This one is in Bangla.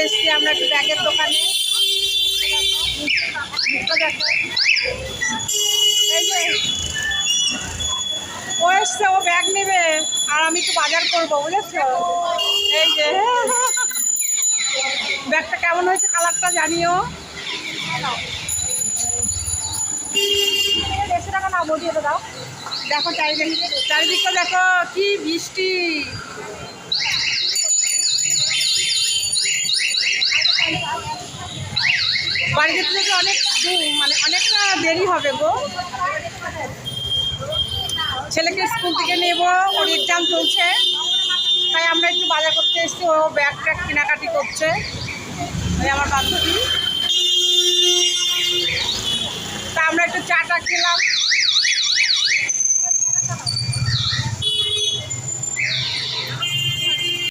এসেছি আমরা একটু ব্যাগের দোকানে। এই যে ও এসছে, ও ব্যাগ নেবে আর আমি একটু বাজার করবো, বুঝেছো? এই যে ব্যাগটা কেমন হয়েছে, কালারটা জানিও। 150 টাকা না বটিয়ে দাও। দেখো চারিদিকটা দেখো কি বৃষ্টি। বাড়ি যেতে যেতে অনেক মানে অনেকটা দেরি হবে গো। ছেলেকে স্কুল থেকে নেবো, ওর এক্সাম চলছে, তাই আমরা একটু বাজার করতে এসেছি। ও ব্যাগ ট্যাগ কেনাকাটি করছে, ওই আমার বান্ধবী। তা আমরা একটু চা টা খেলাম।